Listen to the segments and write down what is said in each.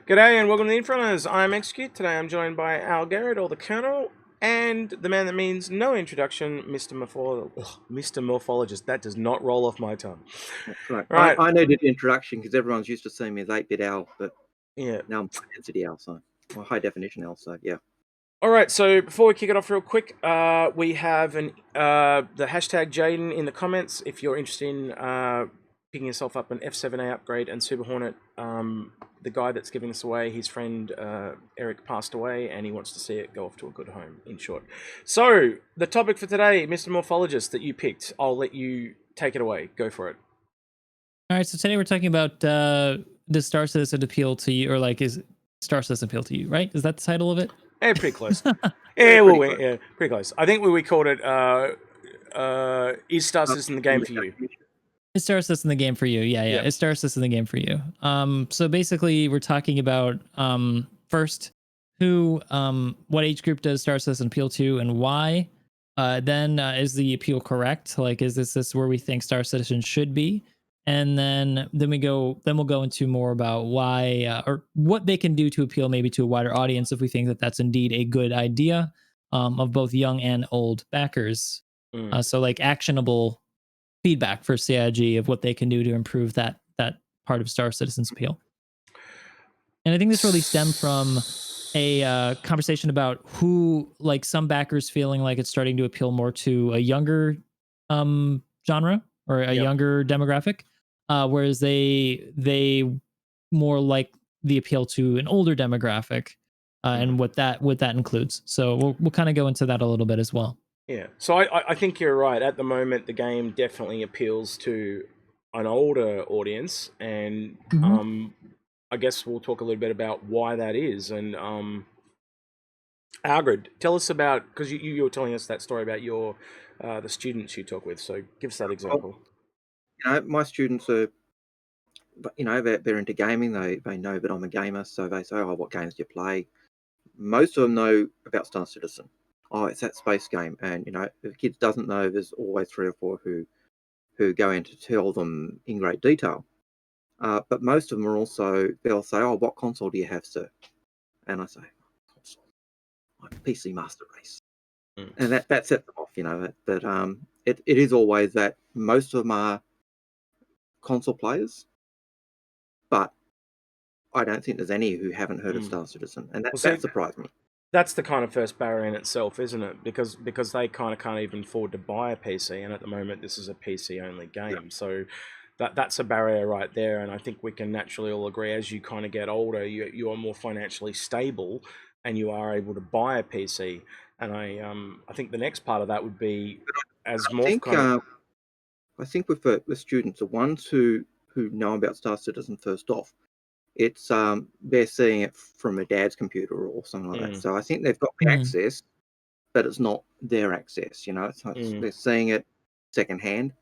G'day and welcome to the Inforunners. I'm Execute. Today I'm joined by Algared, or the Colonel, and the man that means no introduction, Mr. Morphologist. That does not roll off my tongue. That's right. Right. I needed an introduction because everyone's used to seeing me as 8-bit Al, but Yeah. now I'm high density Al, high definition Al, so yeah. All right, so before we kick it off real quick, we have the hashtag Jaden in the comments if you're interested in picking yourself up an F7A upgrade and Super Hornet. The guy that's giving this away, his friend Eric passed away, and he wants to see it go off to a good home, in short. So, the topic for today, Mr. Morphologist, that you picked, I'll let you take it away. Go for it. All right, so today we're talking about does Star Citizen appeal to you, or like is Star Citizen appeal to you, right? Is that the title of it? Yeah, pretty close. Pretty close. I think we called it is Star Citizen the game for you? Is Star Citizen the game for you? Yeah. Is Star Citizen the game for you? So basically we're talking about first what age group does Star Citizen appeal to and why? Then is the appeal correct? Like is this where we think Star Citizen should be? And then we'll go into more about why or what they can do to appeal maybe to a wider audience if we think that that's indeed a good idea of both young and old backers. So like actionable feedback for CIG of what they can do to improve that part of Star Citizen's appeal. And I think this really stemmed from a conversation about who, like some backers feeling like it's starting to appeal more to a younger genre or a younger demographic, whereas they more like the appeal to an older demographic and what that includes. So we'll kind of go into that a little bit as well. Yeah, so I think you're right. At the moment, the game definitely appeals to an older audience, and I guess we'll talk a little bit about why that is. And Algared, tell us about, because you were telling us that story about your the students you talk with. So give us that example. My students are, they're into gaming. They know that I'm a gamer, so they say, "Oh, what games do you play?" Most of them know about Star Citizen. Oh, it's that space game, and if the kids doesn't know, there's always 3 or 4 who go in to tell them in great detail. But most of them are also, they'll say, "Oh, what console do you have, sir?" And I say, "Console, I'm PC Master Race," and that sets them off. It is always that most of them are console players, but I don't think there's any who haven't heard of Star Citizen, and that surprised me. That's the kind of first barrier in itself, isn't it? Because they kind of can't even afford to buy a PC, and at the moment this is a PC-only game. Yeah. So that's a barrier right there, and I think we can naturally all agree as you kind of get older, you are more financially stable, and you are able to buy a PC. And I think the next part of that would be I think with the students, the ones who know about Star Citizen first off, it's they're seeing it from a dad's computer or something like that. So I think they've got the access, but it's not their access. They're seeing it secondhand,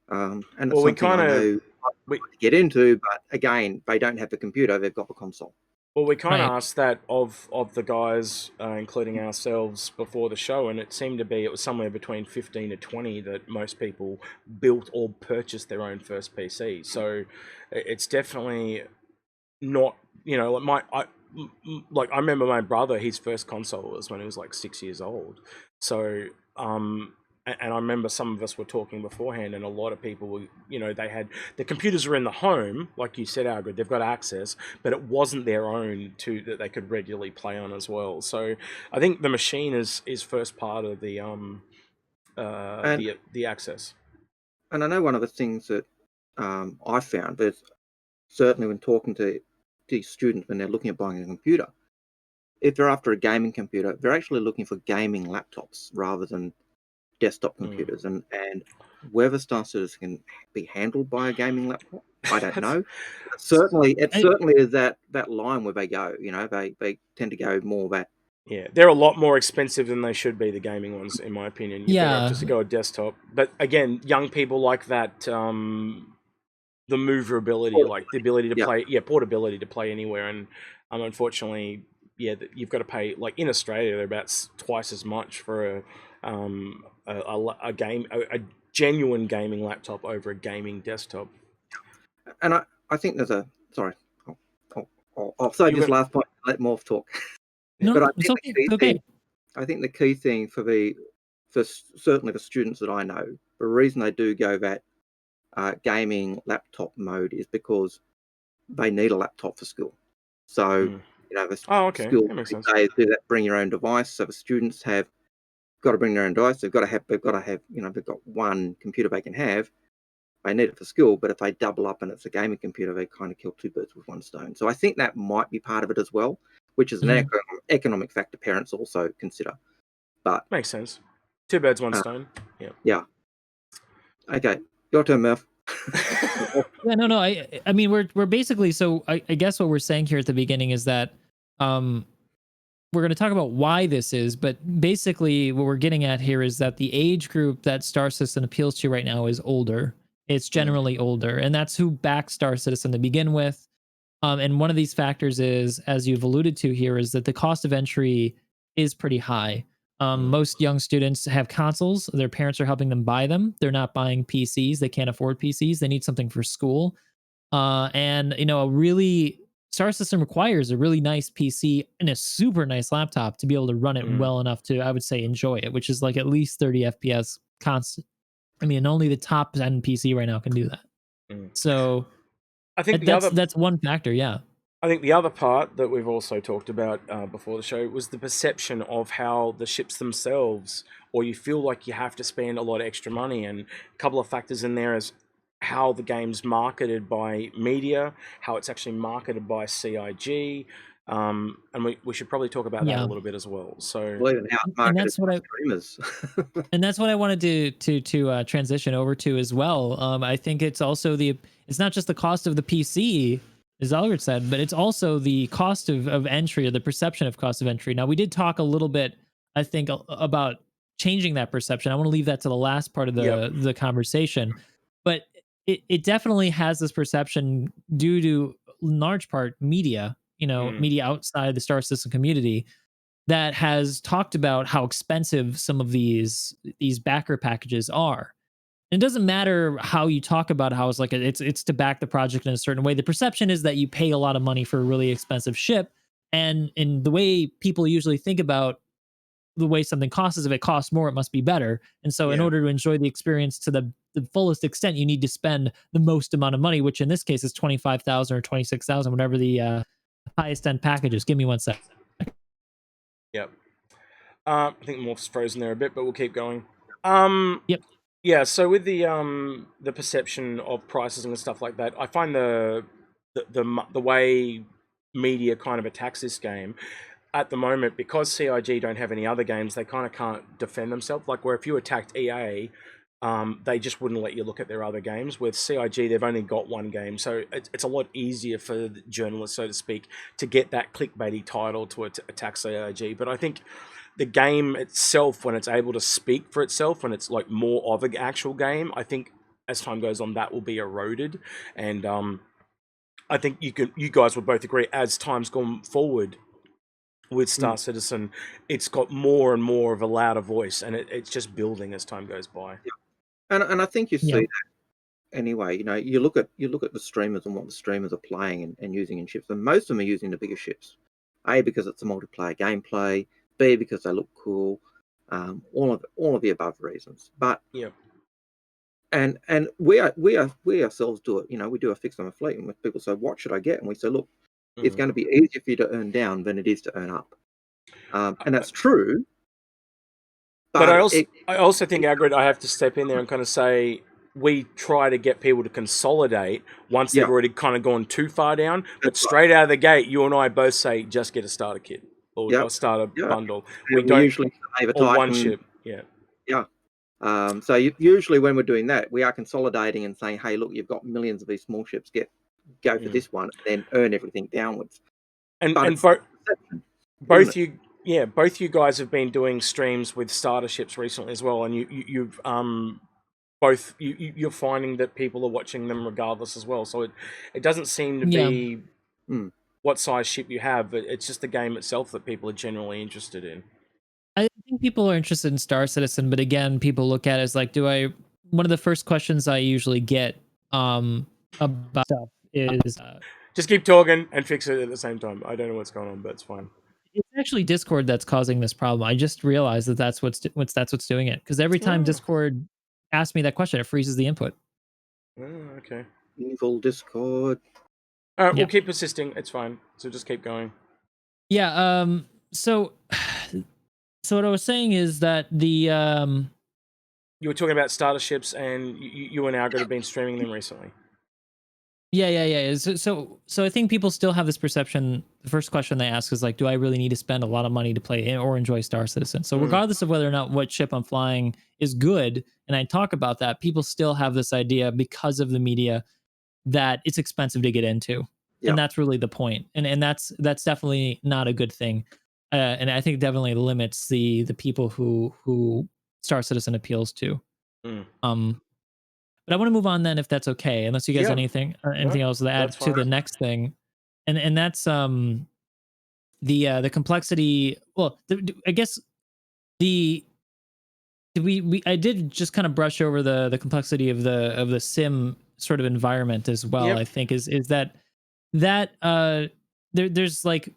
and it's something I know to get into. But again, they don't have the computer; they've got the console. Well, we kind of asked that of the guys, including ourselves, before the show, and it seemed to be it was somewhere between 15 to 20 that most people built or purchased their own first PC. So it's definitely not, I remember my brother, his first console was when he was like 6 years old. So and I remember some of us were talking beforehand, and a lot of people were, they had the computers were in the home, like you said, Algared, they've got access, but it wasn't their own that they could regularly play on as well. So I think the machine is first part of the access. And I know one of the things that I found is certainly when talking to these students when they're looking at buying a computer, if they're after a gaming computer, they're actually looking for gaming laptops rather than desktop computers. And whether Star Citizen can be handled by a gaming laptop, I don't know. It certainly is that line where they go. They tend to go more that. Yeah, they're a lot more expensive than they should be, the gaming ones, in my opinion. You're better off just to go a desktop. But again, young people like that, the maneuverability, like the ability to play, portability to play anywhere. And unfortunately, you've got to pay, like in Australia, they're about twice as much for a genuine gaming laptop over a gaming desktop. And I think there's I'll I'll save this last point. Let Morph talk. No, but I it's think okay. the key It's okay. thing, I think the key thing for certainly the students that I know, the reason they do go that gaming laptop mode is because they need a laptop for school. So the school that makes sense. they do that bring your own device. So the students have got to bring their own device. They've got to have they've got one computer they can have. They need it for school, but if they double up and it's a gaming computer, they kind of kill two birds with one stone. So I think that might be part of it as well, which is an economic factor parents also consider. But makes sense. Two birds, one stone. Yeah. Yeah. Okay, your turn, Murph. Yeah, no. I mean, we're basically, so I guess what we're saying here at the beginning is that we're going to talk about why this is, but basically what we're getting at here is that the age group that Star Citizen appeals to right now is older. It's generally older, and that's who backs Star Citizen to begin with. And one of these factors is, as you've alluded to here, is that the cost of entry is pretty high. Most young students have consoles. Their parents are helping them buy them. They're not buying PCs. They can't afford PCs. They need something for school. And Star System requires a really nice PC and a super nice laptop to be able to run it well enough to, I would say, enjoy it, which is like at least 30 FPS constant. I mean, only the top end PC right now can do that. So I think that's one factor. Yeah. I think the other part that we've also talked about before the show was the perception of how the ships themselves, or you feel like you have to spend a lot of extra money, and a couple of factors in there is how the game's marketed by media, how it's actually marketed by CIG, and we should probably talk about that a little bit as well. So, and that's what and that's what I wanted to transition over to as well. I think it's also it's not just the cost of the PC, as Algared said, but it's also the cost of entry, or the perception of cost of entry. Now, we did talk a little bit, I think, about changing that perception. I want to leave that to the last part of the conversation, but it definitely has this perception due to, in large part, media, media outside the Star Citizen community, that has talked about how expensive some of these backer packages are. And it doesn't matter how you talk about how it's to back the project in a certain way. The perception is that you pay a lot of money for a really expensive ship, and in the way people usually think about the way something costs is, if it costs more, it must be better. And so in order to enjoy the experience to the fullest extent, you need to spend the most amount of money, which in this case is 25,000 or 26,000, whatever the highest end package is. Give me 1 second. Yep. I think Morph's frozen there a bit, but we'll keep going. Yep. Yeah, so with the perception of prices and stuff like that, I find the way media kind of attacks this game at the moment, because CIG don't have any other games, they kind of can't defend themselves. Like, where if you attacked EA, they just wouldn't let you look at their other games. With CIG, they've only got one game, so it's a lot easier for the journalists, so to speak, to get that clickbaity title to attack CIG. But I think the game itself, when it's able to speak for itself, when it's like more of an actual game, I think as time goes on, that will be eroded. And I think you guys would both agree, as time's gone forward with Star Citizen, it's got more and more of a louder voice, and it's just building as time goes by. Yeah. And I think you see that anyway. You look at the streamers and what the streamers are playing and using in ships, and most of them are using the bigger ships. A, because it's a multiplayer gameplay. B, because they look cool. All of the above reasons. But and we ourselves do it. We do a fix on a fleet, and when people say, "What should I get?" and we say, "Look, it's going to be easier for you to earn down than it is to earn up," and that's true. But I also think, Algared, I have to step in there and kind of say, we try to get people to consolidate once they've already kind of gone too far down. But straight out of the gate, you and I both say, just get a starter kit or a starter bundle. We don't usually or one ship. So usually when we're doing that, we are consolidating and saying, "Hey, look, you've got millions of these small ships. Go for this one, and then earn everything downwards." And both you guys have been doing streams with starter ships recently as well, and you've you're finding that people are watching them regardless as well. So it doesn't seem to be what size ship you have, but it's just the game itself that people are generally interested in. I think people are interested in Star Citizen, but again, people look at it as like, one of the first questions I usually get about stuff is just keep talking and fix it at the same time. I don't know what's going on, but it's fine. It's actually Discord that's causing this problem. I just realized that that's what's doing it. Because every time Discord asks me that question, it freezes the input. Oh, okay. Evil Discord. All right, we'll keep persisting. It's fine. So just keep going. Yeah. So what I was saying is that the you were talking about starter ships, and you and Algared have been streaming them recently. Yeah. So I think people still have this perception. The first question they ask is like, do I really need to spend a lot of money to play or enjoy Star Citizen? So regardless of whether or not what ship I'm flying is good, and I talk about that, people still have this idea because of the media that it's expensive to get into. And that's really the point. And that's definitely not a good thing. And I think it definitely limits the people who Star Citizen appeals to. But I want to move on then, if that's okay, unless you guys have anything else to add to the next thing, and that's the complexity. Well, I guess I did just kind of brush over the complexity of the sim sort of environment as well. I think is that there's like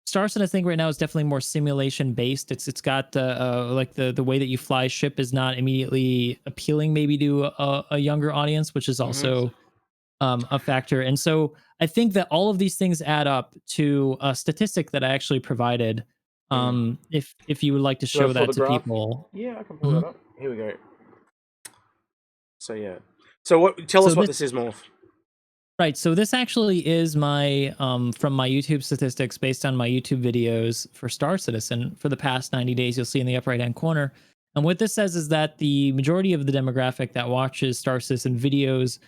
Star Citizen, I think right now is definitely more simulation based. It's got like the way that you fly ship is not immediately appealing maybe to a younger audience, which is also a factor. And so I think that all of these things add up to a statistic that I actually provided. If you would like to show that to people. Yeah, I can pull that up. Here we go. So yeah. So tell us what this is, Morph. Right. So this actually is my from my YouTube statistics based on my YouTube videos for Star Citizen for the past 90 days. You'll see in the upper right hand corner. And what this says is that the majority of the demographic that watches Star Citizen videos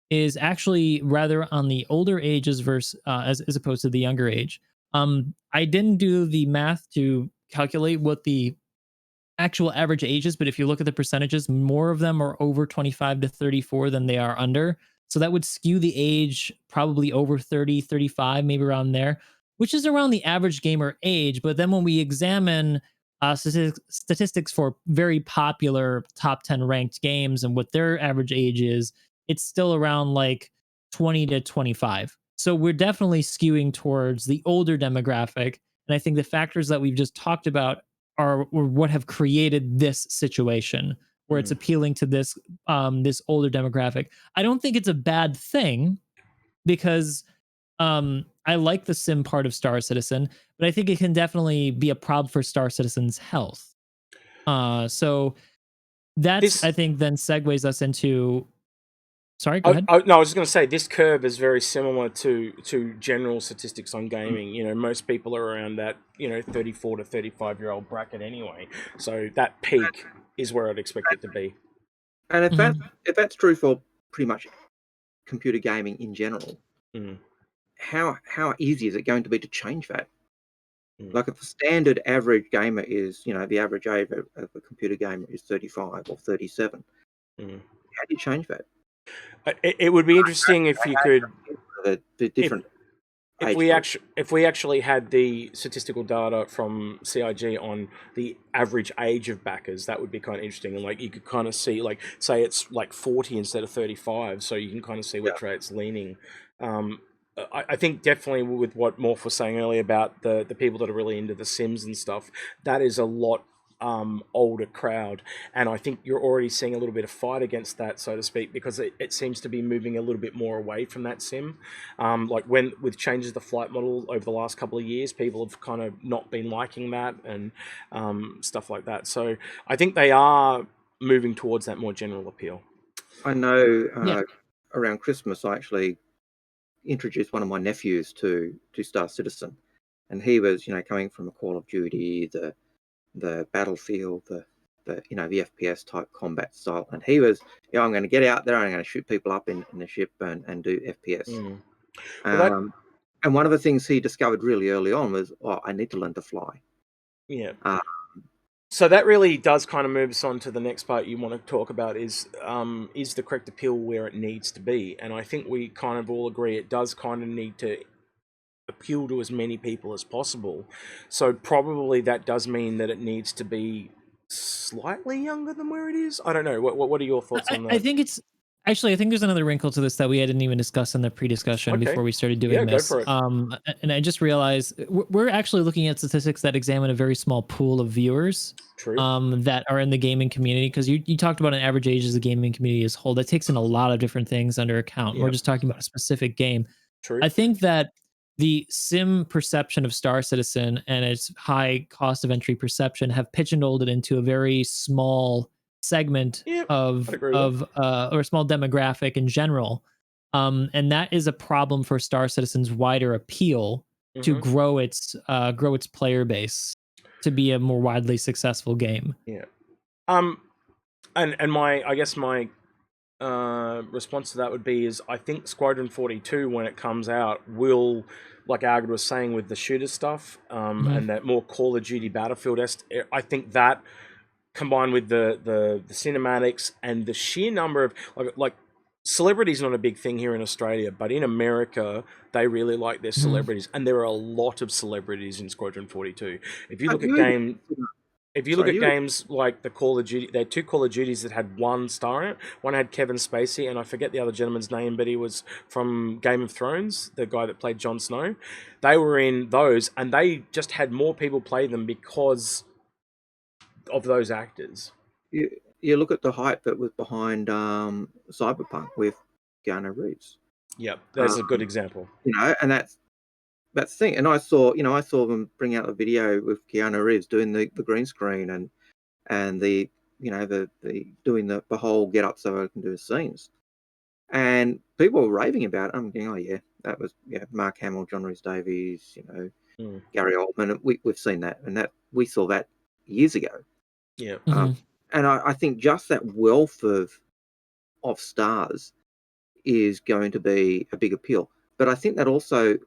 is actually rather on the older ages versus as opposed to the younger age. I didn't do the math to calculate what the actual average age is, but if you look at the percentages, more of them are over 25 to 34 than they are under. So that would skew the age probably over 30, 35, maybe around there, which is around the average gamer age. But then when we examine statistics for very popular top 10 ranked games and what their average age is, it's still around like 20 to 25. So we're definitely skewing towards the older demographic. And I think the factors that we've just talked about are what have created this situation where it's appealing to this this older demographic. I don't think it's a bad thing because I like the sim part of Star Citizen, but I think it can definitely be a problem for Star Citizen's health. So that's I think then segues us into. Sorry, go ahead. No, I was just going to say this curve is very similar to general statistics on gaming. You know, most people are around that 34 to 35-year-old bracket anyway. So that peak is where I'd expect it to be. And if that's true for pretty much computer gaming in general, how easy is it going to be to change that? Like if the standard average gamer is, the average age of a computer gamer is 35 or 37, how do you change that? It would be interesting if you could the different. If we actually had the statistical data from CIG on the average age of backers, that would be kind of interesting. And like you could kind of see, like say it's like 40 instead of 35, so you can kind of see which way it's leaning. I think definitely with what Morph was saying earlier about the people that are really into the Sims and stuff, that is a lot older crowd, and I think you're already seeing a little bit of fight against that, so to speak, because it seems to be moving a little bit more away from that sim. Like with changes to the flight model over the last couple of years, people have kind of not been liking that and stuff like that. So I think they are moving towards that more general appeal. I know around Christmas I actually introduced one of my nephews to Star Citizen, and he was coming from a Call of Duty, the Battlefield, the FPS type combat style, and he was I'm going to get out there, I'm going to shoot people up in the ship and do FPS. And one of the things he discovered really early on was I need to learn to fly. So that really does kind of move us on to the next part you want to talk about is the correct appeal where it needs to be, and I think we kind of all agree it does kind of need to appeal to as many people as possible. So probably that does mean that it needs to be slightly younger than where it is. I don't know. What are your thoughts on that? I think it's Actually, I think there's another wrinkle to this that we hadn't even discussed in the pre-discussion Okay. before we started doing Yeah, go this. for it. And I just realized we're actually looking at statistics that examine a very small pool of viewers True. that are in the gaming community, because you talked about an average age as the gaming community as a whole. That takes in a lot of different things under account. Yep. We're just talking about a specific game. True. I think that the sim perception of Star Citizen and its high cost of entry perception have pigeonholed it into a very small segment of or a small demographic in general, and that is a problem for Star Citizen's wider appeal to grow its player base to be a more widely successful game. Yeah. And my response to that would be is I think Squadron 42 when it comes out will, like Algared was saying with the shooter stuff, and that more Call of Duty Battlefield, I think that combined with the cinematics and the sheer number of like celebrities, not a big thing here in Australia, but in America they really like their celebrities, and there are a lot of celebrities in Squadron 42. If you look at games like the Call of Duty, there are 2 Call of Duties that had 1 star in it. One had Kevin Spacey, and I forget the other gentleman's name, but he was from Game of Thrones, the guy that played Jon Snow. They were in those, and they just had more people play them because of those actors. You look at the hype that was behind Cyberpunk with Keanu Reeves. Yep, that's a good example. And that's the thing. And I saw them bring out a video with Keanu Reeves doing the green screen and the doing the whole get up so I can do the scenes. And people were raving about it. I'm thinking, oh yeah, that was Mark Hamill, John Rhys Davies, Gary Oldman. We've seen that, and that we saw that years ago. Yeah. And I think just that wealth of stars is going to be a big appeal. But I think that also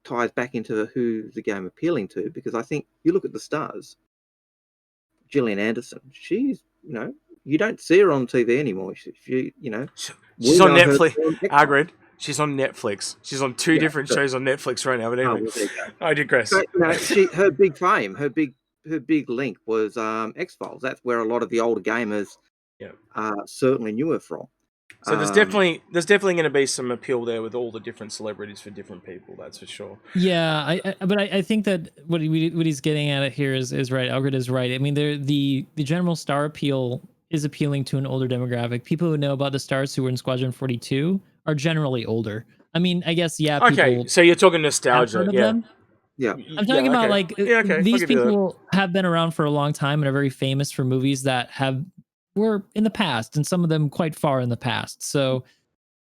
ties back into who the game appealing to, because I think you look at the stars. Gillian Anderson, she's, you don't see her on TV anymore. She's on Netflix. Algared. She's on Netflix. She's on 2 different shows on Netflix right now. But anyway, I digress. So, her big fame, her big link was X-Files. That's where a lot of the older gamers certainly knew her from. So there's definitely going to be some appeal there with all the different celebrities for different people. That's for sure. Yeah, but I think that what he's getting at here is right. Algared is right. I mean, the general star appeal is appealing to an older demographic. People who know about the stars who were in Squadron 42 are generally older. I mean, I guess Okay, so you're talking nostalgia, them. Yeah, I'm talking about these people have been around for a long time and are very famous for movies that were in the past, and some of them quite far in the past. So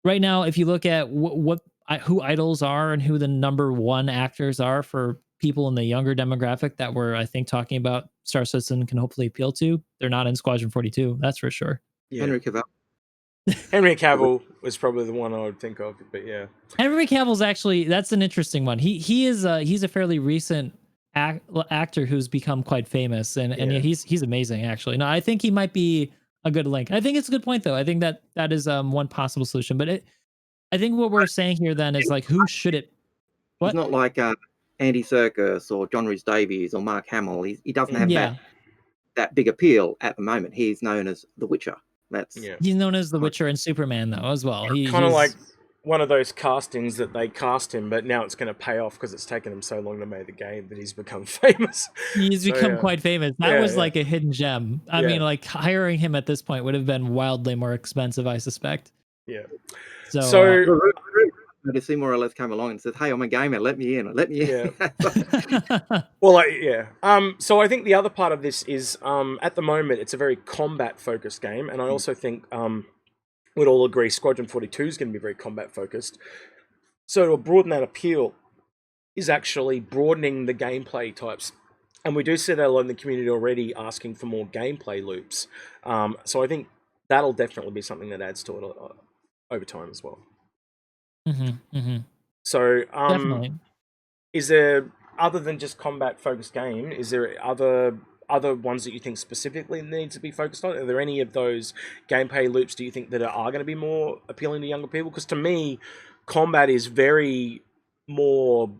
right now, if you look at who idols are and who the number 1 actors are for people in the younger demographic that we're, I think, talking about Star Citizen can hopefully appeal to, they're not in Squadron 42. That's for sure. Yeah. Henry Cavill was probably the one I would think of, but yeah. Henry Cavill's actually, that's an interesting one. He's a fairly recent actor who's become quite famous, and he's amazing actually. No, I think he might be a good link. I think it's a good point though. I think that is one possible solution. But I think what we're saying here then is like, who should it? What? He's not like Andy Serkis or John Rhys Davies or Mark Hamill. He doesn't have that big appeal at the moment. He's known as The Witcher. He's known as The Witcher and Superman though as well. Kind of like one of those castings that they cast him, but now it's going to pay off because it's taken him so long to make the game that he's become famous. He's become quite famous. That was like a hidden gem. I mean, like hiring him at this point would have been wildly more expensive, I suspect. Yeah. So he more or less came along and said, "Hey, I'm a gamer. Let me in. Let me in." Well, so I think the other part of this is at the moment it's a very combat focused game, and I also think we'd all agree Squadron 42 is going to be very combat focused. So to broaden that appeal is actually broadening the gameplay types. And we do see that a lot in the community already asking for more gameplay loops. So I think that'll definitely be something that adds to it over time as well. So definitely. Is there, other than just combat focused game, is there other ones that you think specifically need to be focused on? Are there any of those gameplay loops do you think that are going to be more appealing to younger people? Because to me, combat is very more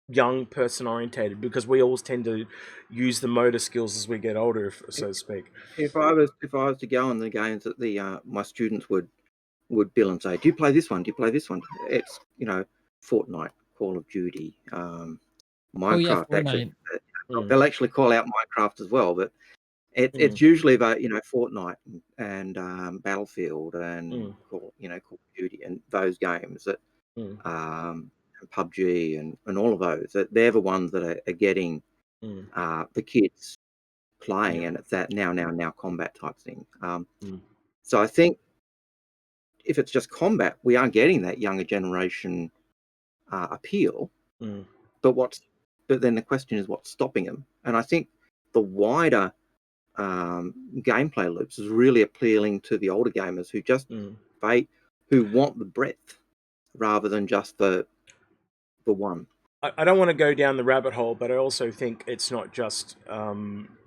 young person orientated, because we always tend to use the motor skills as we get older, so to speak. If I was to go on the games that my students would would bill and say, "Do you play this one? Do you play this one?" It's Fortnite, Call of Duty, Oh yeah, Minecraft. Actually, Fortnite. they'll actually call out Minecraft as well, but it's usually about Fortnite and Battlefield and Call of Duty and those games that and PUBG and all of those. They're the ones that are getting the kids playing, and it's that now combat type thing. So I think if it's just combat, we are getting that younger generation appeal. But then the question is, what's stopping them? And I think the wider gameplay loops is really appealing to the older gamers who just who want the breadth rather than just the one. I don't want to go down the rabbit hole, but I also think it's not just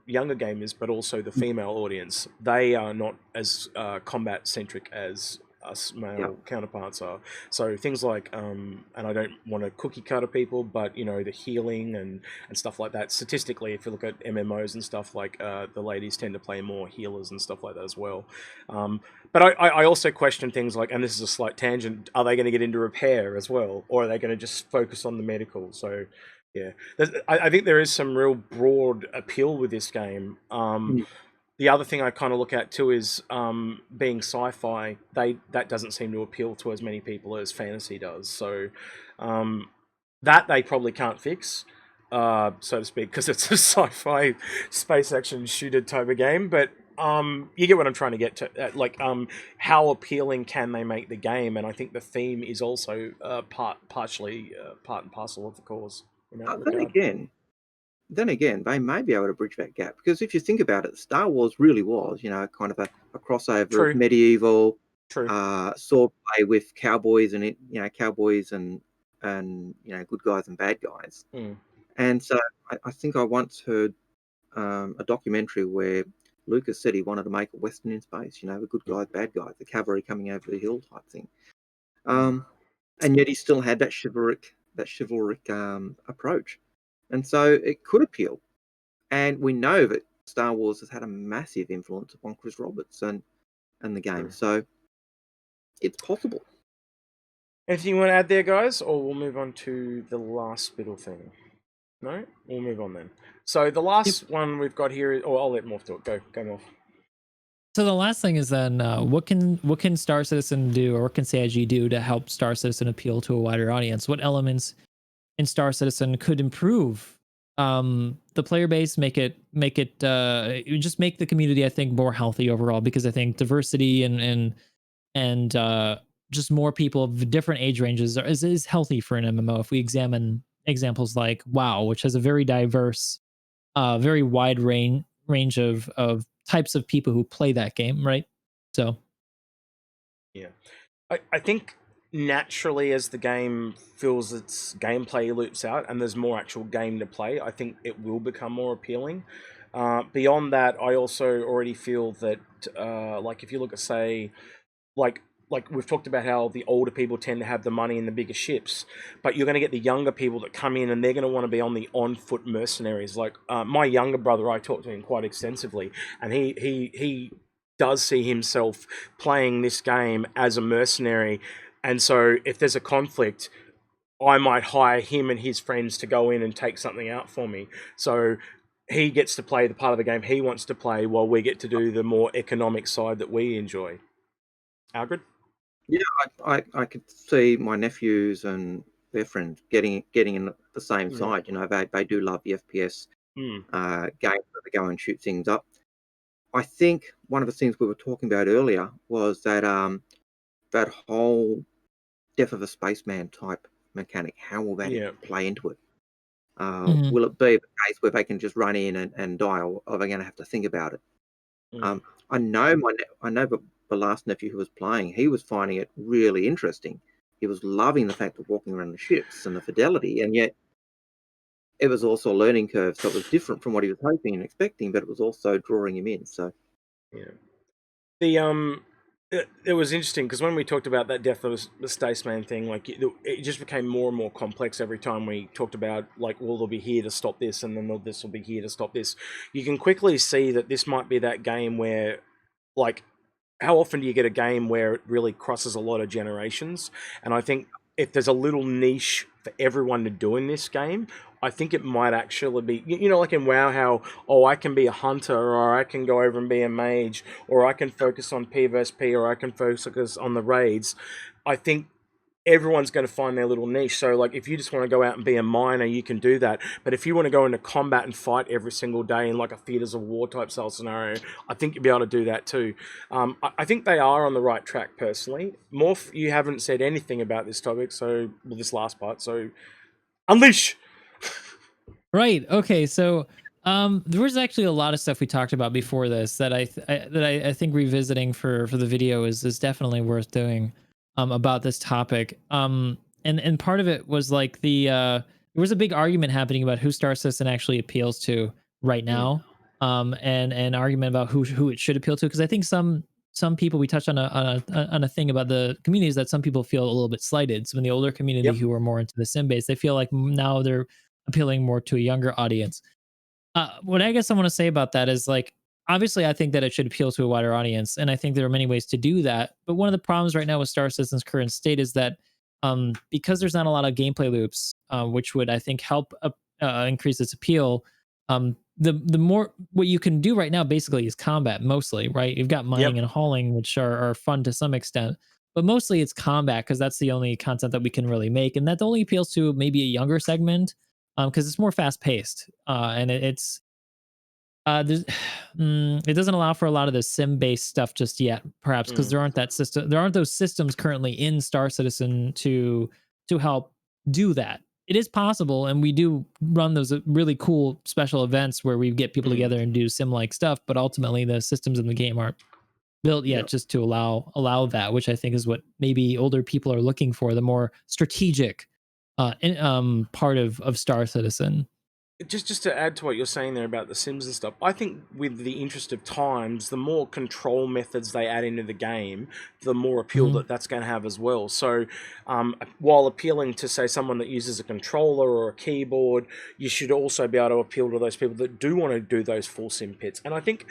younger gamers, but also the female audience. They are not as combat centric as us male counterparts are. So things like, and I don't want to cookie cutter people, but the healing and stuff like that. Statistically, if you look at MMOs and stuff, like the ladies tend to play more healers and stuff like that as well. But I also question things like, and this is a slight tangent, are they going to get into repair as well? Or are they going to just focus on the medical? So, yeah. I think there is some real broad appeal with this game. The other thing I kind of look at too is being sci-fi. That doesn't seem to appeal to as many people as fantasy does. So that they probably can't fix, so to speak, because it's a sci-fi space action shooter type of game. But you get what I'm trying to get to. How appealing can they make the game? And I think the theme is also partially part and parcel of the cause. Then again, they may be able to bridge that gap, because if you think about it, Star Wars really was, kind of a crossover of medieval sword play with cowboys and cowboys and good guys and bad guys. And so I think I once heard a documentary where Lucas said he wanted to make a Western in space, the good guys, bad guys, the cavalry coming over the hill type thing. And yet he still had that chivalric approach. And so it could appeal. And we know that Star Wars has had a massive influence upon Chris Roberts and the game. So it's possible. Anything you want to add there, guys? Or we'll move on to the last bit of thing. No? We'll move on then. So the last one we've got here is... Oh, I'll let Morph do it. Go Morph. So the last thing is then, what can Star Citizen do, or what can CIG do to help Star Citizen appeal to a wider audience? What elements in Star Citizen could improve the player base, make it just make the community, I think, more healthy overall? Because I think diversity and just more people of different age ranges is healthy for an MMO. If we examine examples like WoW, which has a very diverse, very wide range of types of people who play that game, right? So yeah, I think naturally, as the game fills its gameplay loops out and there's more actual game to play, I think it will become more appealing. Beyond that, I also already feel that if you look at, say, like we've talked about how the older people tend to have the money and the bigger ships, but you're going to get the younger people that come in and they're going to want to be on the on-foot mercenaries. Like my younger brother, I talked to him quite extensively, and he does see himself playing this game as a mercenary. And so if there's a conflict, I might hire him and his friends to go in and take something out for me. So he gets to play the part of the game he wants to play, while we get to do the more economic side that we enjoy. Algared? Yeah, I could see my nephews and their friends getting in the same side. They do love the FPS games where they go and shoot things up. I think one of the things we were talking about earlier was that that whole death of a spaceman type mechanic. How will that play into it? Will it be the case where they can just run in and die, or are they going to have to think about it? I know the last nephew who was playing, he was finding it really interesting. He was loving the fact of walking around the ships and the fidelity, and yet it was also a learning curve. So it was different from what he was hoping and expecting, but it was also drawing him in. So it was interesting because when we talked about that death of the spaceman thing, it just became more and more complex every time we talked about, they'll be here to stop this, and then this will be here to stop this. You can quickly see that this might be that game where, how often do you get a game where it really crosses a lot of generations? And I think if there's a little niche for everyone to do in this game, I think it might actually be, like in WoW, how, I can be a hunter, or I can go over and be a mage, or I can focus on P versus P, or I can focus on the raids. I think everyone's going to find their little niche. So, like, if you just want to go out and be a miner, you can do that. But if you want to go into combat and fight every single day in like a theaters of war type style scenario, I think you'll be able to do that too. I think they are on the right track, personally. Morph, you haven't said anything about this topic, this last part. So, unleash. Right. Okay. So there was actually a lot of stuff we talked about before this that I think revisiting for the video is definitely worth doing about this topic. And part of it was like there was a big argument happening about who Star Citizen actually appeals to right now. And an argument about who it should appeal to, because I think some people, we touched on a thing about the communities, that some people feel a little bit slighted. Some of the older community who are more into the sim base, they feel like now they're appealing more to a younger audience. What I guess I want to say about that is, like, obviously I think that it should appeal to a wider audience, and I think there are many ways to do that. But one of the problems right now with Star Citizen's current state is that because there's not a lot of gameplay loops, which would, I think, help increase its appeal. The more what you can do right now basically is combat mostly, right? You've got mining and hauling, which are fun to some extent, but mostly it's combat, because that's the only content that we can really make, and that only appeals to maybe a younger segment, because it's more fast paced, and it's it doesn't allow for a lot of the sim based stuff just yet, perhaps because there aren't those systems currently in Star Citizen to help do that. It is possible, and we do run those really cool special events where we get people together and do sim like stuff, but ultimately the systems in the game aren't built yet just to allow that, which I think is what maybe older people are looking for, the more strategic part of Star Citizen. Just to add to what you're saying there about the Sims and stuff, I think with the interest of times, the more control methods they add into the game, the more appeal that's going to have as well. So while appealing to, say, someone that uses a controller or a keyboard, you should also be able to appeal to those people that do want to do those full sim pits. And I think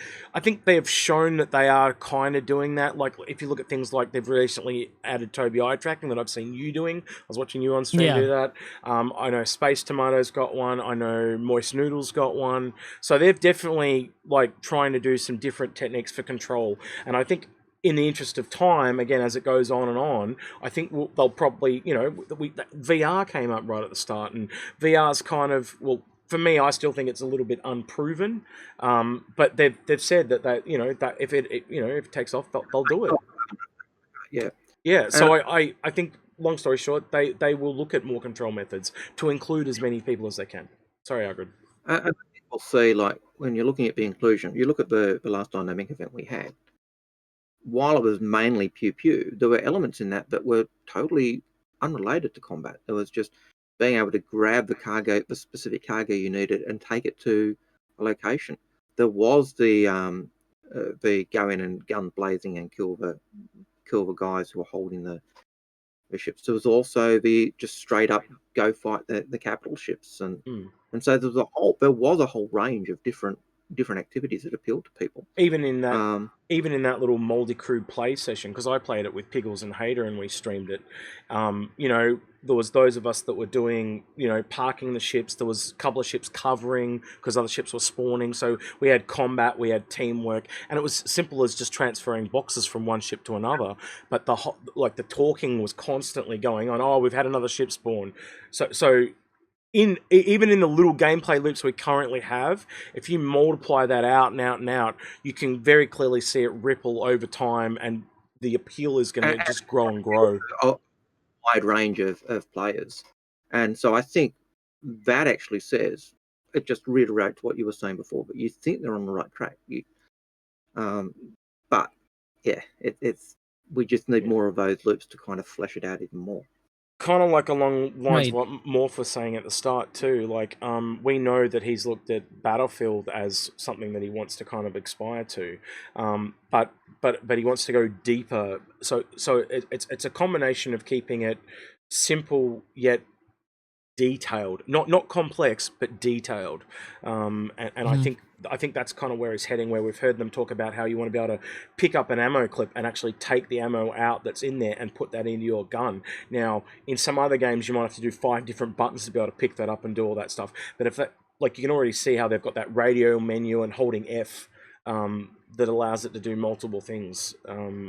they have shown that they are kind of doing that. Like, if you look at things like they've recently added Toby eye tracking that I've seen you doing. I was watching you on stream do that. I know Space Tomato's got one. I know Moist Noodle's got one. So they've definitely, like, trying to do some different techniques for control. And I think in the interest of time, again, as it goes on and on, I think they'll probably, VR came up right at the start, and VR's kind of, well, for me, I still think it's a little bit unproven. But they've said that that if it takes off, they'll do it. Yeah. So I think, long story short, they will look at more control methods to include as many people as they can. Sorry, Algared. And we'll see, like, when you're looking at the inclusion, you look at the last dynamic event we had. While it was mainly pew-pew, there were elements in that were totally unrelated to combat. It was just being able to grab the specific cargo you needed, and take it to a location. There was the go in and gun blazing and kill the guys who were holding the ships. There was also the just straight up go fight the capital ships, and so there was a whole range of different activities that appealed to people. Even in that little Moldy Crew play session, because I played it with Piggles and Hater and we streamed it. There was those of us that were doing, parking the ships. There was a couple of ships covering because other ships were spawning. So we had combat, we had teamwork, and it was simple as just transferring boxes from one ship to another. But the talking was constantly going on. Oh, we've had another ship spawn. So even in the little gameplay loops we currently have, if you multiply that out and out and out, you can very clearly see it ripple over time, and the appeal is going to just grow and grow. A wide range of players. And so I think that actually says, it just reiterates what you were saying before, but you think they're on the right track. But yeah, we just need more of those loops to kind of flesh it out even more. Kind of like along lines of what Morph was saying at the start too. Like, we know that he's looked at Battlefield as something that he wants to kind of aspire to, but he wants to go deeper. So it's a combination of keeping it simple yet detailed, not complex, but detailed. And I think that's kind of where he's heading. Where we've heard them talk about how you want to be able to pick up an ammo clip and actually take the ammo out that's in there and put that into your gun. Now, in some other games, you might have to do 5 different buttons to be able to pick that up and do all that stuff. But if that, like, you can already see how they've got that radio menu and holding F that allows it to do multiple things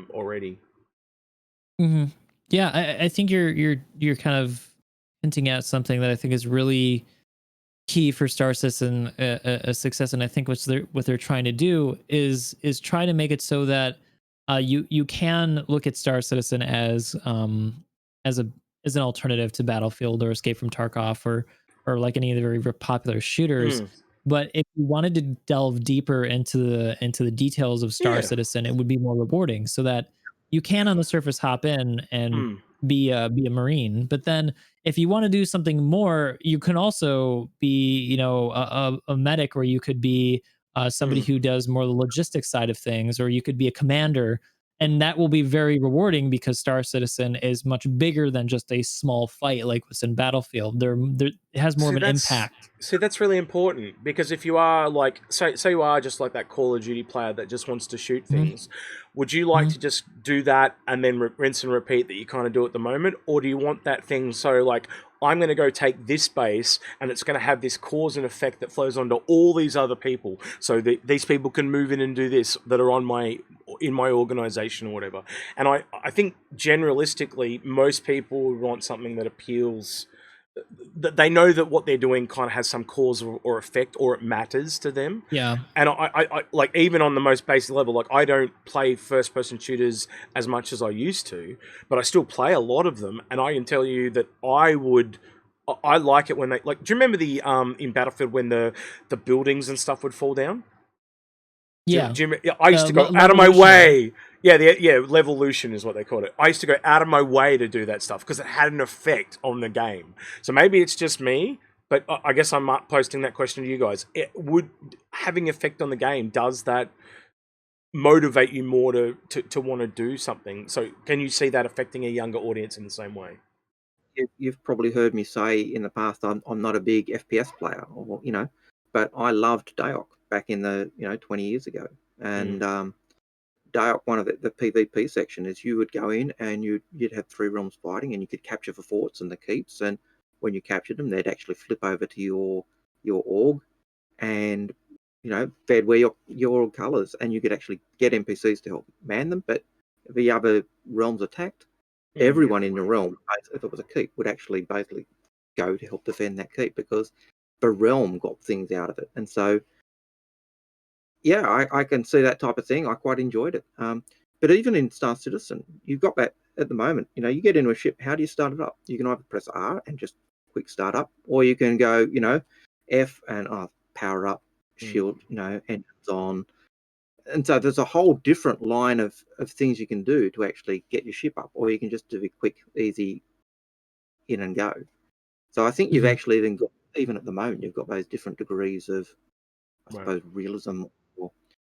already. Yeah, I think you're kind of hinting at something that I think is really key for Star Citizen a success, and I think what they're trying to do is try to make it so that you can look at Star Citizen as an alternative to Battlefield or Escape from Tarkov or like any of the very popular shooters. But if you wanted to delve deeper into the details of Star Citizen, it would be more rewarding, so that you can on the surface hop in and be a Marine. But then if you want to do something more, you can also be, a medic, or you could be somebody who does more the logistics side of things, or you could be a commander. And that will be very rewarding because Star Citizen is much bigger than just a small fight like what's in Battlefield. It has more of an impact. See, that's really important, because if you are like, say you are just like that Call of Duty player that just wants to shoot things, would you like to just do that and then rinse and repeat that you kind of do at the moment? Or do you want that thing, so like, I'm going to go take this base and it's going to have this cause and effect that flows onto all these other people, so that these people can move in and do this that are in my organization or whatever. And I think generalistically most people want something that appeals, that they know that what they're doing kind of has some cause or effect, or it matters to them. Yeah. And I like, even on the most basic level, like, I don't play first person shooters as much as I used to, but I still play a lot of them. And I can tell you that I like it when they, like, do you remember the in Battlefield when the buildings and stuff would fall down? Yeah. I used to go out of my way. Yeah, Levolution is what they called it. I used to go out of my way to do that stuff because it had an effect on the game. So maybe it's just me, but I guess I'm posting that question to you guys. It would having effect on the game, does that motivate you more to want to do something? So can you see that affecting a younger audience in the same way? You've probably heard me say in the past I'm not a big FPS player, or but I loved Daok back in the 20 years ago. And Daok, one of the PvP section is you would go in and you'd have 3 realms fighting, and you could capture the forts and the keeps, and when you captured them, they'd actually flip over to your org, and they'd wear your colours, and you could actually get NPCs to help man them. But the other realms attacked, everyone in the realm, if it was a keep, would actually basically go to help defend that keep, because the realm got things out of it. And so I can see that type of thing. I quite enjoyed it. But even in Star Citizen, you've got that at the moment. You get into a ship, how do you start it up? You can either press R and just quick start up, or you can go, F and power up, shield, engines on. And so there's a whole different line of things you can do to actually get your ship up, or you can just do a quick, easy in and go. So I think you've actually then got, even at the moment, you've got those different degrees of, I suppose, realism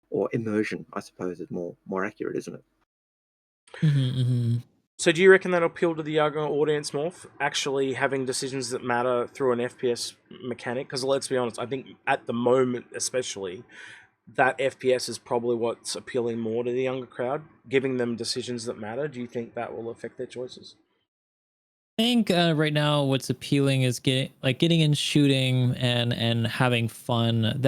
or immersion, I suppose, is more accurate, isn't it? So do you reckon that'll appeal to the younger audience more, actually having decisions that matter through an FPS mechanic? Because let's be honest, I think at the moment especially, that FPS is probably what's appealing more to the younger crowd, giving them decisions that matter. Do you think that will affect their choices? I think right now what's appealing is getting in shooting and having fun.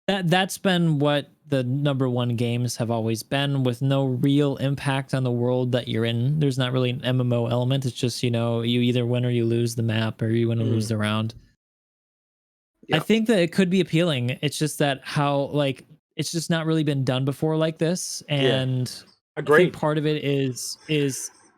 That's been what the number one games have always been, with no real impact on the world that you're in. There's not really an MMO element. It's just, you either win or you lose the map, or you win or lose the round. I think that it could be appealing. It's just that it's just not really been done before like this. And I think part of it is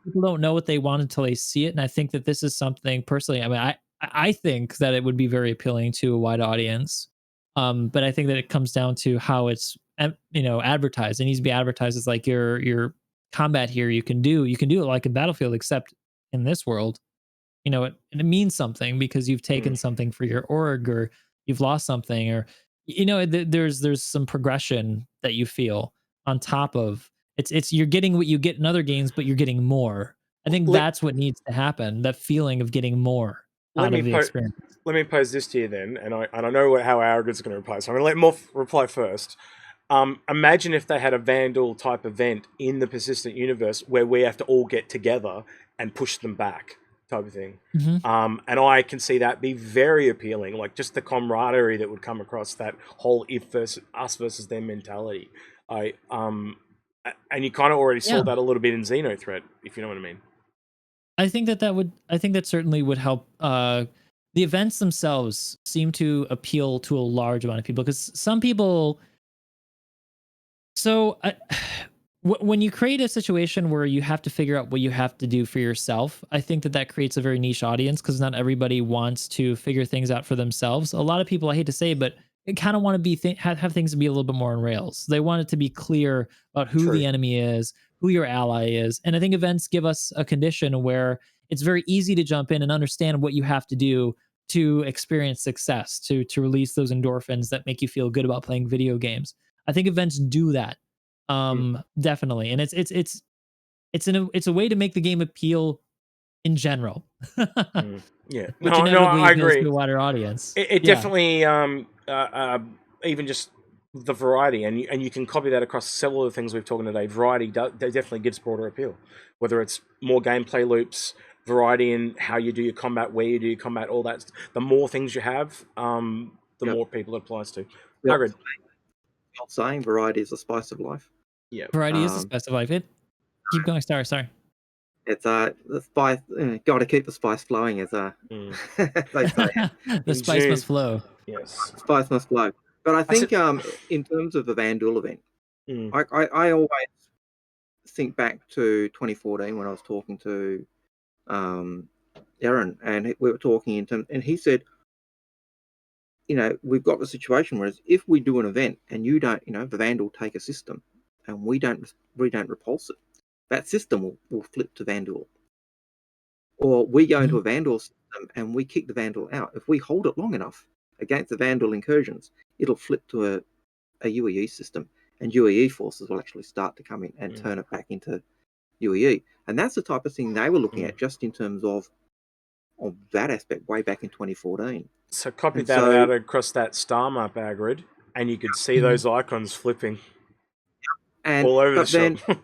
people don't know what they want until they see it. And I think that this is something, personally, I mean, I think that it would be very appealing to a wide audience. But I think that it comes down to how it's advertised. It needs to be advertised as like your combat here. You can do it like in Battlefield, except in this world, it means something because you've taken something for your org, or you've lost something, or there's some progression that you feel on top of it's you're getting what you get in other games, but you're getting more. I think Let- that's what needs to happen. That feeling of getting more Let out me of the po- experience. Let me pose this to you then, and I know how Algared's going to reply, so I'm going to let Morph reply first. Imagine if they had a Vandal type event in the persistent universe where we have to all get together and push them back, type of thing. Mhm. And I can see that be very appealing, like just the camaraderie that would come across that whole us versus them mentality. And you kind of already saw Yeah. that a little bit in Xenothreat, if you know what I mean. I think that certainly would help. The events themselves seem to appeal to a large amount of people, because some people. So when you create a situation where you have to figure out what you have to do for yourself, I think that creates a very niche audience, because not everybody wants to figure things out for themselves. A lot of people, I hate to say, but kind of want to be have things be a little bit more on rails. They want it to be clear about who True. the enemy is, who your ally is, and I think events give us a condition where it's very easy to jump in and understand what you have to do to experience success, to release those endorphins that make you feel good about playing video games. I think events do that. Definitely. And it's a way to make the game appeal in general. Yeah. Which No, inevitably I appeals agree. to a wider audience. It Yeah. definitely even just the variety, and you can copy that across several of the things we've talked today. Variety definitely gives broader appeal, whether it's more gameplay loops, variety in how you do your combat, where you do your combat, all that. The more things you have, the Yep. more people it applies to. Yep. Agreed. Not saying variety is the spice of life. Yeah. Variety is the spice of life. Keep going. Sorry. It's the spice. Got to keep the spice flowing, as they say. The spice June. must flow. Yes. Spice must flow. But I think said- in terms of the Vandal event, Mm. I always think back to 2014 when I was talking to Aaron, and we were talking in terms, and he said, we've got the situation whereas if we do an event and you don't, the Vandal take a system and we don't repulse it, that system will flip to Vandal. Or we go into a Vandal system and we kick the Vandal out. If we hold it long enough against the Vandal incursions, it'll flip to a UEE system, and UEE forces will actually start to come in and turn it back into UEE. And that's the type of thing they were looking at, just in terms of that aspect way back in 2014. So copy that out across that star map, Agrid, and you could see those icons flipping all over the shop.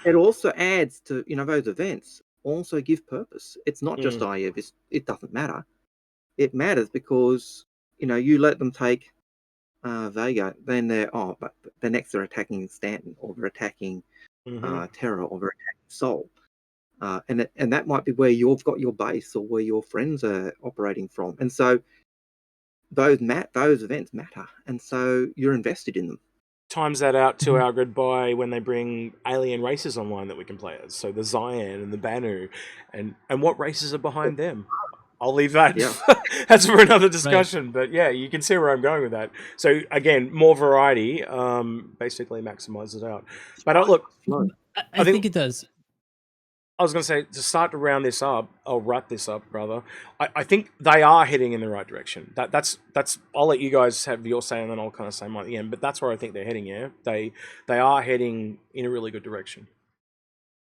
It also adds to, those events also give purpose. It's not just, it doesn't matter. It matters because, you let them take Vega, then but the next they're attacking Stanton, or they're attacking Terra, or they're attacking Sol. And that might be where you've got your base, or where your friends are operating from. And so those events matter. And so you're invested in them. Times that out to Algared by when they bring alien races online that we can play as. So the Xian and the Banu, and what races are behind them. I'll leave that. Yeah. That's for another discussion. Right. But yeah, you can see where I'm going with that. So again, more variety basically maximizes it out. But look, I think it does. I was going to say, to start to round this up, or wrap this up, rather, I think they are heading in the right direction. That's. I'll let you guys have your say, and then I'll kind of say mine at the end. But that's where I think they're heading. Yeah, they are heading in a really good direction.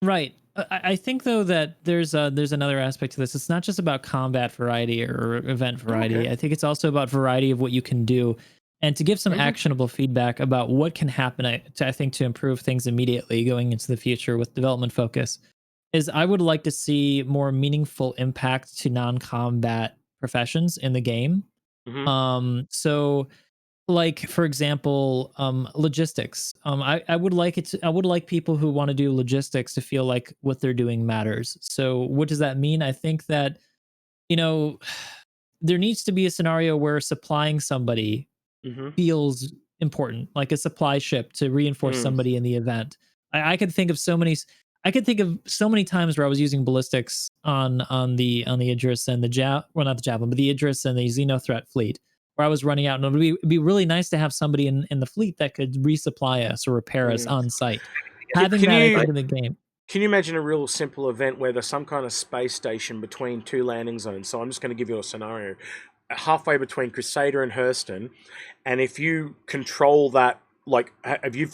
Right. I think though that there's another aspect to this. It's not just about combat variety or event variety. Okay. I think it's also about variety of what you can do, and to give some actionable feedback about what can happen. I think to improve things immediately going into the future with development focus, is I would like to see more meaningful impact to non-combat professions in the game. So like, for example, logistics. I would like people who want to do logistics to feel like what they're doing matters. So what does that mean? I think that, there needs to be a scenario where supplying somebody feels important, like a supply ship to reinforce somebody in the event. I could think of so many times where I was using ballistics on the Idris and not the Javelin, but the Idris and the Xenothreat fleet, where I was running out, and it'd be really nice to have somebody in the fleet that could resupply us or repair us on site. Having that, I think, in the game. Can you imagine a real simple event where there's some kind of space station between two landing zones? So I'm just going to give you a scenario. Halfway between Crusader and Hurston, and if you control that like if you've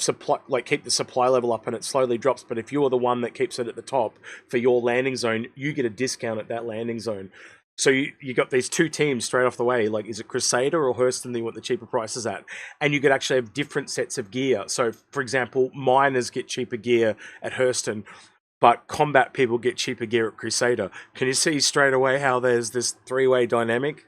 keep the supply level up and it slowly drops, but if you're the one that keeps it at the top for your landing zone, you get a discount at that landing zone. So you got these two teams straight off the way, like is it Crusader or Hurston that you want the cheaper prices at? And you could actually have different sets of gear. So for example, miners get cheaper gear at Hurston, but combat people get cheaper gear at Crusader. Can you see straight away how there's this three-way dynamic?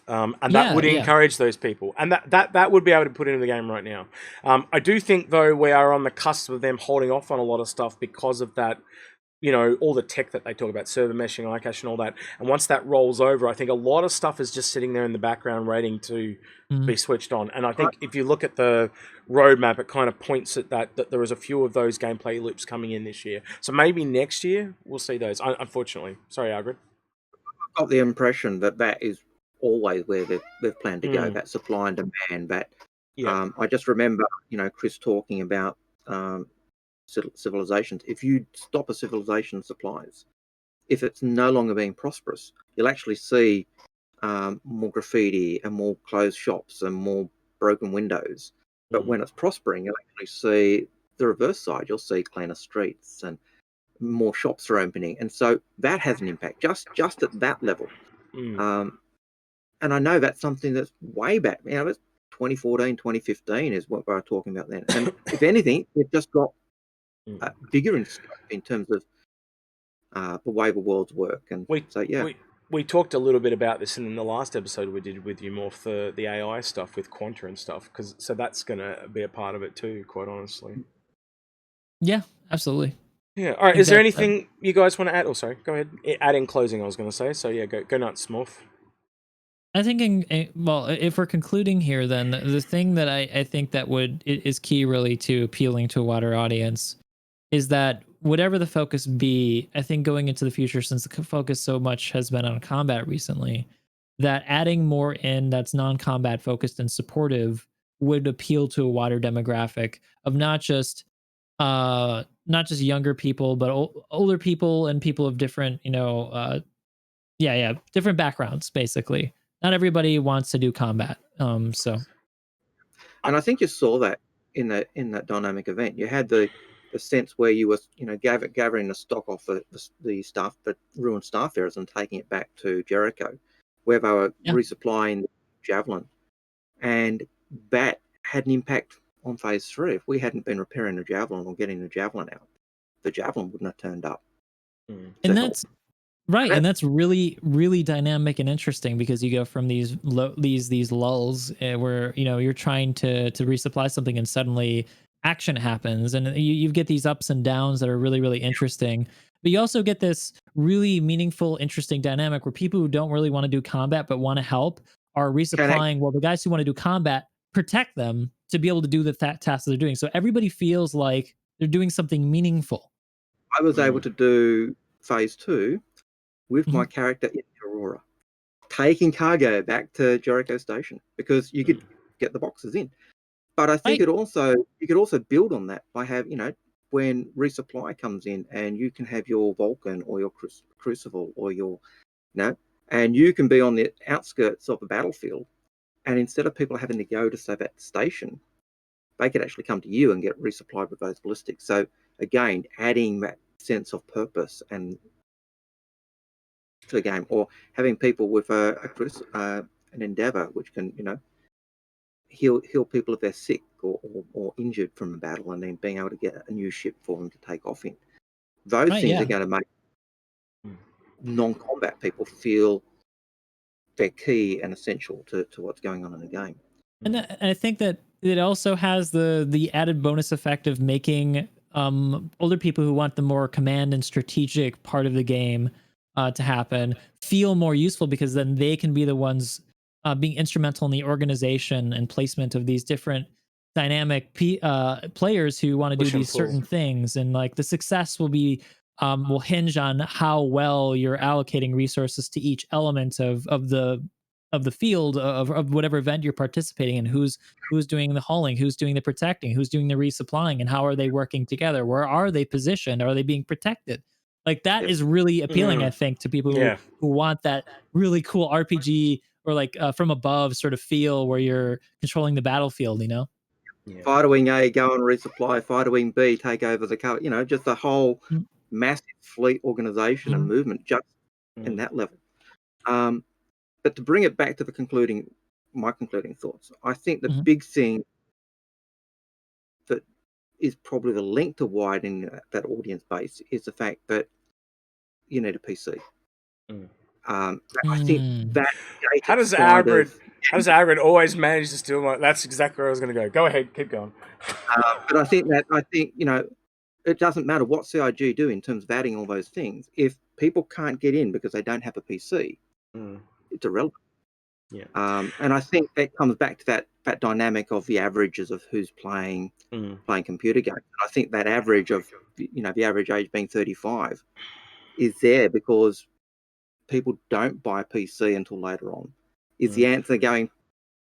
And that would encourage those people. And that would be able to put into the game right now. I do think, though, we are on the cusp of them holding off on a lot of stuff because of that, all the tech that they talk about, server meshing, iCache and all that. And once that rolls over, I think a lot of stuff is just sitting there in the background waiting to be switched on. And I think if you look at the roadmap, it kind of points at that there is a few of those gameplay loops coming in this year. So maybe next year we'll see those, unfortunately. Sorry, Algared. I've got the impression that is always where they've planned to go, that supply and demand. I just remember, Chris talking about civilizations. If you stop a civilization supplies, if it's no longer being prosperous, you'll actually see more graffiti and more closed shops and more broken windows. But when it's prospering, you'll actually see the reverse side. You'll see cleaner streets and more shops are opening, and so that has an impact just at that level. And I know that's something that's way back. It's 2014, 2015 is what we were talking about then. And if anything, it just got bigger in scope in terms of the way the worlds work. And we talked a little bit about this in the last episode we did with you, Morph, the AI stuff with Quanta and stuff, so that's going to be a part of it too, quite honestly. Yeah, absolutely. Yeah. All right. Is there anything you guys want to add? Oh, sorry. Go ahead. Add in closing, I was going to say. So yeah, go nuts, Morph. I think, if we're concluding here, then the thing that I think that is key really to appealing to a wider audience is that whatever the focus be, I think going into the future, since the focus so much has been on combat recently, that adding more in that's non-combat focused and supportive would appeal to a wider demographic of not just younger people, but older people and people of different, different backgrounds, basically. Not everybody wants to do combat. And I think you saw that in that dynamic event. You had the sense where you were, gathering the stock off the ruined Starfarers and taking it back to Jericho, where they were resupplying the Javelin, and that had an impact on Phase 3. If we hadn't been repairing the Javelin or getting the Javelin out, the Javelin wouldn't have turned up. And that's right, and that's really, really dynamic and interesting, because you go from these lulls where you're trying to resupply something, and suddenly action happens, and you get these ups and downs that are really, really interesting. But you also get this really meaningful, interesting dynamic where people who don't really want to do combat but want to help are resupplying. Well, the guys who want to do combat protect them to be able to do the tasks they're doing. So everybody feels like they're doing something meaningful. I was able to do Phase 2 with my character in Aurora, taking cargo back to Jericho Station, because you could get the boxes in. But I think you could also build on that by when resupply comes in, and you can have your Vulcan or your Crucible or your, and you can be on the outskirts of the battlefield, and instead of people having to go to, say, that station, they could actually come to you and get resupplied with those ballistics. So again, adding that sense of purpose and to the game, or having people with an endeavor which can heal people if they're sick or injured from a battle, and then being able to get a new ship for them to take off in. Those things are going to make non-combat people feel they're key and essential to what's going on in the game. And I think that it also has the added bonus effect of making older people who want the more command and strategic part of the game to happen feel more useful, because then they can be the ones being instrumental in the organization and placement of these different dynamic players who want to do these certain things, and like the success will hinge on how well you're allocating resources to each element of the field of whatever event you're participating in. Who's doing the hauling, who's doing the protecting, who's doing the resupplying, and how are they working together? Where are they positioned? Are they being protected? Like that is really appealing, I think, to people who want that really cool RPG or like from above sort of feel where you're controlling the battlefield, Yeah. Fighter Wing A, go and resupply. Fighter Wing B, take over the cover. Just the whole massive fleet organization and movement just in that level. But to bring it back to my concluding thoughts, I think the big thing that is probably the link to widening that audience base is the fact that you need a PC. I think that how does Algared always manage to steal my? That's exactly where I was going to go. Go ahead, keep going. But I think it doesn't matter what CIG do in terms of adding all those things. If people can't get in because they don't have a PC, it's irrelevant. Yeah. And I think that comes back to that dynamic of the averages of who's playing computer games. And I think that average of the average age being 35 is there because people don't buy a PC until later on. Is the answer going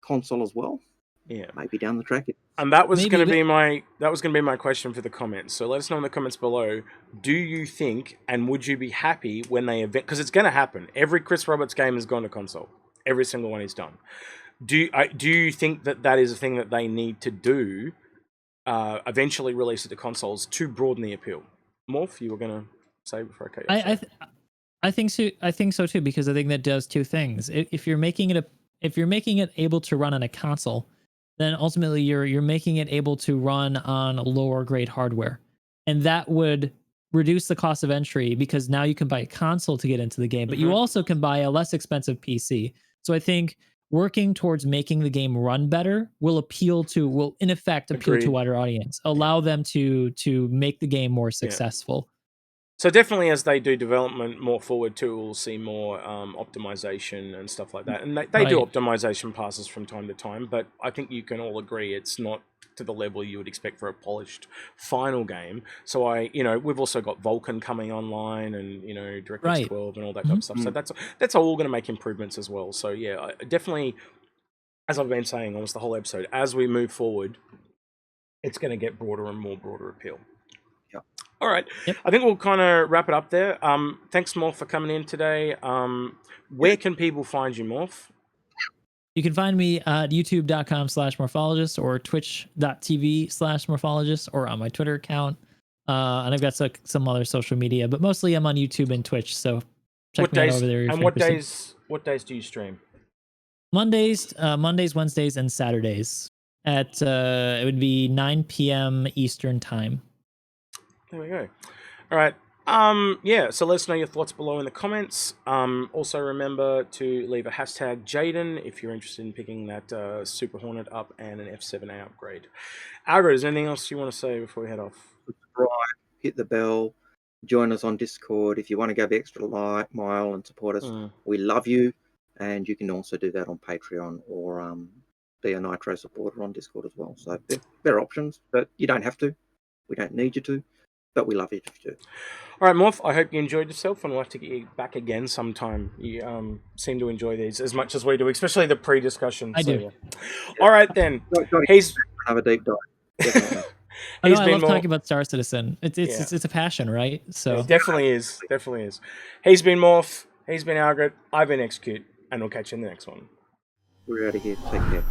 console as well? Yeah, maybe down the track. And that was going to be my question for the comments. So let us know in the comments below. Do you think, and would you be happy when they event? Because it's going to happen. Every Chris Roberts game has gone to console. Every single one he's done. Do you think that is a thing that they need to do? Eventually release it to consoles to broaden the appeal. Morph, you were going to say before I cut you. I think so. I think so too, because I think that does two things. If you're making it able to run on a console, then ultimately you're making it able to run on lower grade hardware, and that would reduce the cost of entry because now you can buy a console to get into the game, but you also can buy a less expensive PC. So I think working towards making the game run better will in effect appeal to a wider audience, allow them to make the game more successful. So definitely, as they do development more forward too, we'll see more optimization and stuff like that. And they do optimization passes from time to time, but I think you can all agree it's not to the level you would expect for a polished final game. So we've also got Vulkan coming online, and DirectX 12 and all that kind of stuff. So that's all going to make improvements as well. So yeah, definitely, as I've been saying almost the whole episode, as we move forward, it's going to get broader and more broader appeal. All right. Yep. I think we'll kind of wrap it up there. Thanks, Morph, for coming in today. Where can people find you, Morph? You can find me at youtube.com/morphologist or twitch.tv/morphologist or on my Twitter account. And I've got some other social media, but mostly I'm on YouTube and Twitch. So check me out over there. And what days do you stream? Mondays, Wednesdays, and Saturdays at it would be 9 p.m. Eastern time. There we go. All right. So let us know your thoughts below in the comments. Also remember to leave a hashtag Jaden if you're interested in picking that Super Hornet up and an F7A upgrade. Algared, is there anything else you want to say before we head off? Subscribe, hit the bell, join us on Discord if you want to go the extra mile and support us. We love you, and you can also do that on Patreon or be a Nitro supporter on Discord as well. So there are options, but you don't have to. We don't need you to. But we love you if you do. All right, Morph, I hope you enjoyed yourself, and we'll have to get you back again sometime. You seem to enjoy these as much as we do, especially the pre-discussion. I do. Yeah. All right, then. He's have a deep dive. I love talking about Star Citizen. It's a passion, right? So it definitely is. He's been Morph. He's been Algared. I've been Execute, and we'll catch you in the next one. We're out of here. Take care.